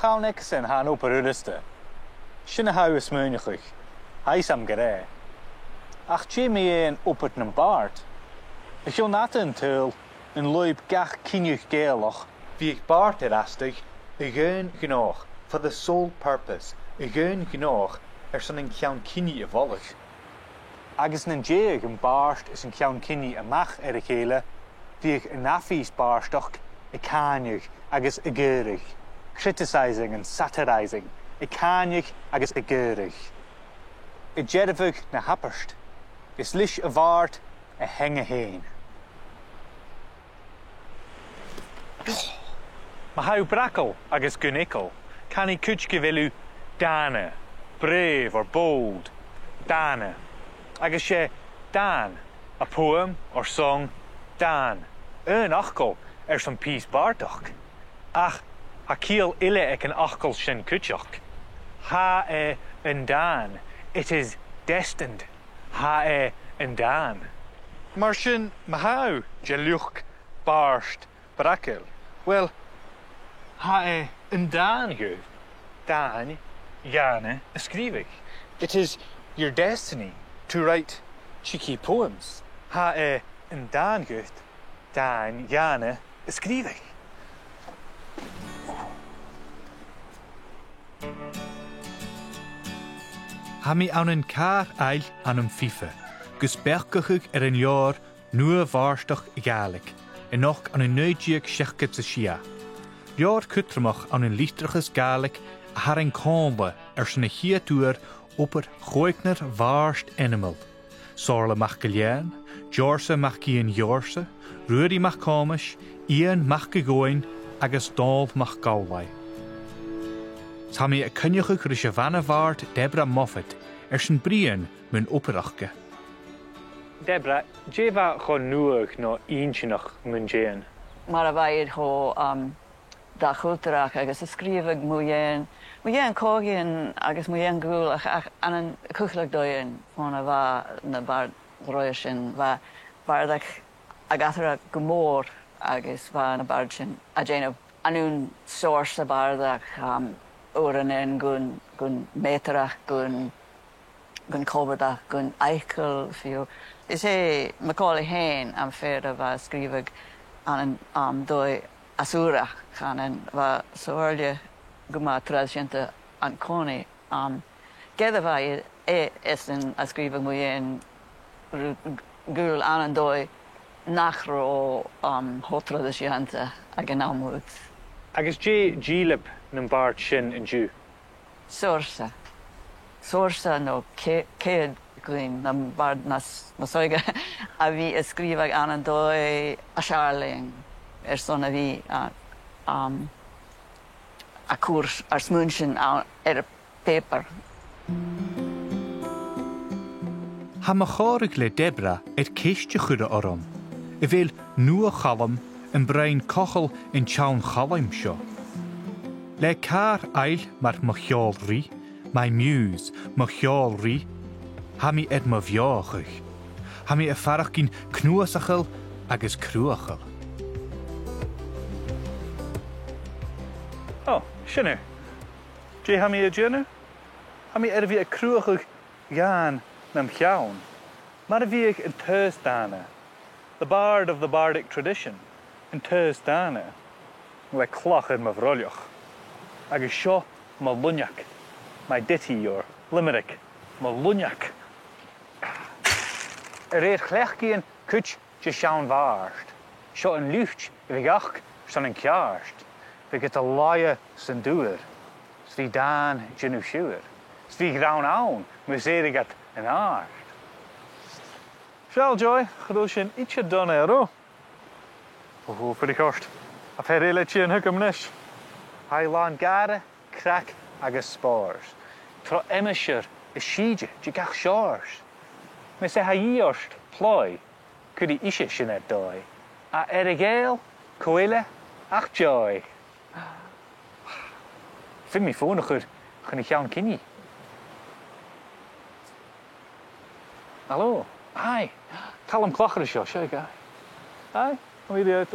MacIlleathain han op rudiste. Sinna hou is muinigig. Hij sam geré. Ach Jimmy een op het een baard. Ik wil net een tul een loop gach kinnig Gàidhlig. Wie ik baard erastig, een genoeg for the sole purpose. Een genoeg zo'n een kjaun kinni evollig. Agus een jeeg een baard is een kjaun kinni amach gele. Wie ik een affies baardstoch, een kannig agus geurig. Criticizing and satirizing. Een kannig agus geurig. Een jedevig na happerst. Is lish a vaart a henge heen. Maar hou brakkel agus gunikkel. Kan I kutske velu dane, brave or bold, dane. Agus je dan, a poem or song, dan. Achkel zo'n piece baardach. Ach, ha kiel ille ek een achkel shin kutjach. Ha een dan. It is destined. Ha een dan. Maar shin mahau, jeluch, barst, brakkel. Well, ha een dan ge. Dan, jane, schreef ik. It is your destiny to write cheeky poems. Ha een dan ge. Dan, jane, schreef ik. Ha mi aan een kaar eil aan een fife. Gesperkig een jaar nieuwe waarstach Gàidhlig. En nog aan een neudjig schechketse schia. Jaar kutremach aan een lichtriges Gàidhlig haar een còmhla zijn hiertoer op er goeikner waarst animal. Sorle MacIlleathain, Jorse MacIan Jorse, Rudy MacComish, Ian MacGagoin, agus Dál MacGaulai. Tá mi a cynneach rys a vanna vaart Debra Moffat zijn brian mun operachge. Debra, jeva go nuach no intinneach mun jean. Maar Abair go da chultarach agus ysgrifig mwy'n cogin agus mwy'n gwlach an yn cwchlag doi'n ffôn a fa na bar roi'r sin fa bardach ag athra gymor agus fa na bard sin a jain anwn sors a bardach o'r yn gwn metrach gwn cobadach gwn eichel fiw. Is MacIlleathain am fer a fa ysgrifig an doi asúrach chanan va soorle guma tradisiente an coni gedda va is an ascriva muyen gul an doi nachro ho tradisiente ag an amut. Agus gílib nan bart sin in Jew. Sorsa no céad glín na bard nas soige a bhí ascriva an doi a Charling. Son a bhí a cuairt ar smúnsin ar paper. Ha ma chárig le Debra céiste chuide orm. I bhéil nua Calum an brein cochal in teann chalaim seo. Le car eil mar ma cheolrí, my muse, ma cheolrí, ha mi ma bheochuch. Ha mi a farach gin cnuasachal agus cruachal. Oh, sinner. Jay ha mi a jenner? Ha mi vi a cruachig gaan nam chiaun. Maar vi ik in Tiugainn, the bard of the bardic tradition, in Tiugainn, we cloch in ma vroljoch. Agus seo ma lunyak, my ditty or limerick, ma lunyak. Chlechgien kutsch je sjaun vaart. Sjo een lucht, vigach, son een kjaarst. We get a laie zijn doer. Svi daan genu schuur. Svi graun aun, museer gat een aard. Shell Joy, gedoosje ietsje dan ero. Oh, voor de kost. Af her eeletje en hukum nish. Hij laan gare, krak agus spars. Tro emmischer, is shiege, je gach shars. Me se hij jorst, ploy, kudi isje shinet doi. A erigeel, coile, ach joy. Ik vind me vooniger, ga ik jou kinnie. Hallo, hi. Calum klacher is jou, kijk. Hi, hoe je uit?